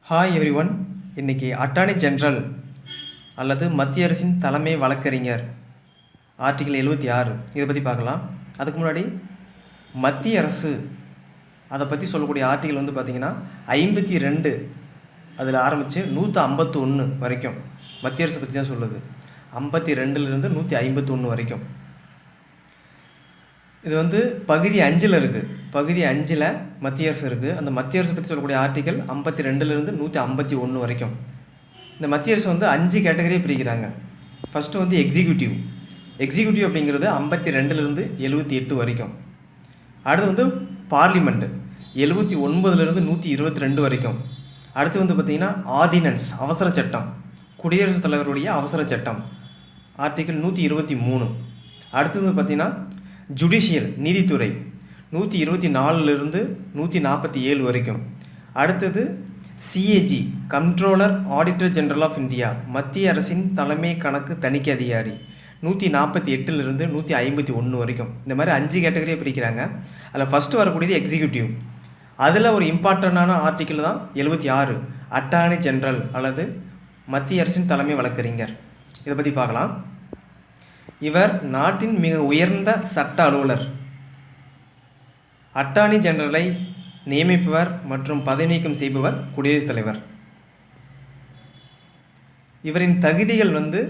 Hi everyone. இன்றைக்கி attorney general அல்லது மத்திய அரசின் தலைமை வழக்கறிஞர் ஆர்டிகிள் 76 இதை பற்றி பார்க்கலாம். அதுக்கு முன்னாடி மத்திய அரசு அதை பற்றி சொல்லக்கூடிய ஆர்டிகிள் வந்து பார்த்திங்கன்னா 52 அதில் ஆரம்பித்து 151 வரைக்கும் மத்திய அரசு பற்றி தான் சொல்லுது. 52லேருந்து 151 வரைக்கும். இது வந்து பகுதி 5ல் இருக்குது. பகுதி 5ல் மத்திய அரசு இருக்குது. அந்த மத்திய அரசு பற்றி சொல்லக்கூடிய ஆர்டிகல் 52லேருந்து 151 வரைக்கும். இந்த மத்திய அரசு வந்து 5 கேட்டகரியை பிரிக்கிறாங்க. ஃபஸ்ட்டு வந்து எக்ஸிக்யூட்டிவ் அப்படிங்கிறது 52லேருந்து 78 வரைக்கும். அடுத்து வந்து பார்லிமெண்ட்டு 79லேருந்து 122 வரைக்கும். அடுத்து வந்து பார்த்திங்கன்னா ஆர்டினன்ஸ் அவசர சட்டம், குடியரசுத் தலைவருடைய அவசர சட்டம் ஆர்டிகல் 123. அடுத்தது வந்து பார்த்திங்கன்னா ஜுடிஷியல் நீதித்துறை 124லேருந்து 147 வரைக்கும். அடுத்தது CAG controller auditor general of India மத்திய அரசின் தலைமை கணக்கு தணிக்கை அதிகாரி 148லேருந்து 151 வரைக்கும். இந்த மாதிரி 5 கேட்டகரியை பிரிக்கிறாங்க. அதில் ஃபஸ்ட்டு வரக்கூடியது எக்ஸிக்யூட்டிவ். அதில் ஒரு இம்பார்ட்டண்டான ஆர்டிக்கிள் தான் 76 அட்டார்னி ஜெனரல் அல்லது மத்திய அரசின் தலைமை வழக்கறிஞர். இதை பற்றி பார்க்கலாம். இவர் நாட்டின் மிக உயர்ந்த சட்ட அலுவலர். அட்டார்னி ஜெனரலை நியமிப்பவர் மற்றும் பதவி நீக்கம் செய்பவர் குடியரசுத் தலைவர். இவரின் தகுதிகள் வந்து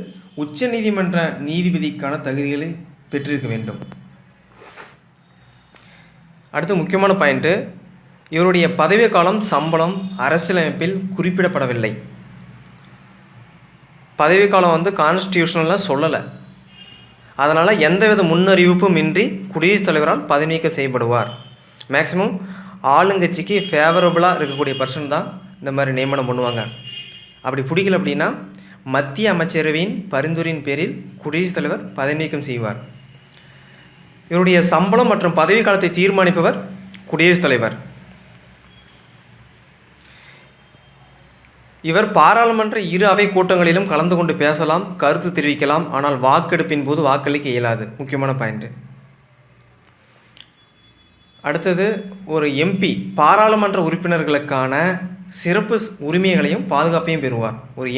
உச்ச நீதிமன்ற நீதிபதிக்கான தகுதிகளை பெற்றிருக்க வேண்டும். அடுத்து முக்கியமான பாயிண்ட்டு, இவருடைய பதவி காலம் சம்பளம் அரசியலமைப்பில் குறிப்பிடப்படவில்லை. பதவி காலம் வந்து கான்ஸ்டியூஷனில் சொல்லலை. அதனால் எந்தவித முன்னறிவிப்பும் இன்றி குடியரசுத் தலைவரால் பதவி நீக்கம் செய்யப்படுவார். மேக்ஸிமம் ஆளுங்கட்சிக்கு ஃபேவரபுளாக இருக்கக்கூடிய பர்சன் தான் இந்த மாதிரி நியமனம் பண்ணுவாங்க. அப்படி பிடிக்கல அப்படின்னா மத்திய அமைச்சரவையின் பரிந்துரையின் பேரில் குடியரசுத் தலைவர் பதவி நீக்கம் செய்வார். இவருடைய சம்பளம் மற்றும் பதவி காலத்தை தீர்மானிப்பவர் குடியரசுத் தலைவர். இவர் பாராளுமன்ற இரு அவை கூட்டங்களிலும் கலந்து கொண்டு பேசலாம், கருத்து தெரிவிக்கலாம். ஆனால் வாக்கெடுப்பின் போது வாக்களிக்க இயலாது. முக்கியமான பாயிண்ட்டு. அடுத்தது ஒரு எம்பி பாராளுமன்ற உறுப்பினர்களுக்கான சிறப்பு உரிமைகளையும் பாதுகாப்பையும் பெறுவார். ஒரு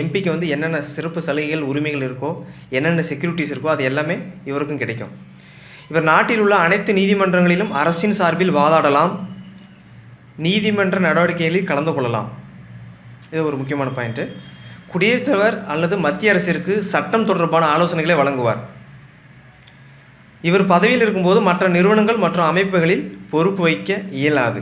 எம்பிக்கு வந்து என்னென்ன சிறப்பு சலுகைகள் உரிமைகள் இருக்கோ, என்னென்ன செக்யூரிட்டிஸ் இருக்கோ அது எல்லாமே இவருக்கும் கிடைக்கும். இவர் நாட்டில் உள்ள அனைத்து நீதிமன்றங்களிலும் அரசின் சார்பில் வாதாடலாம், நீதிமன்ற நடவடிக்கைகளில் கலந்து கொள்ளலாம். இது ஒரு முக்கியமான பாயிண்ட்டு. குடியரசுத் தலைவர் அல்லது மத்திய அரசிற்கு சட்டம் தொடர்பான ஆலோசனைகளை வழங்குவார். இவர் பதவியில் இருக்கும்போது மற்ற நிறுவனங்கள் மற்றும் அமைப்புகளில் பொறுப்பு வகிக்க இயலாது.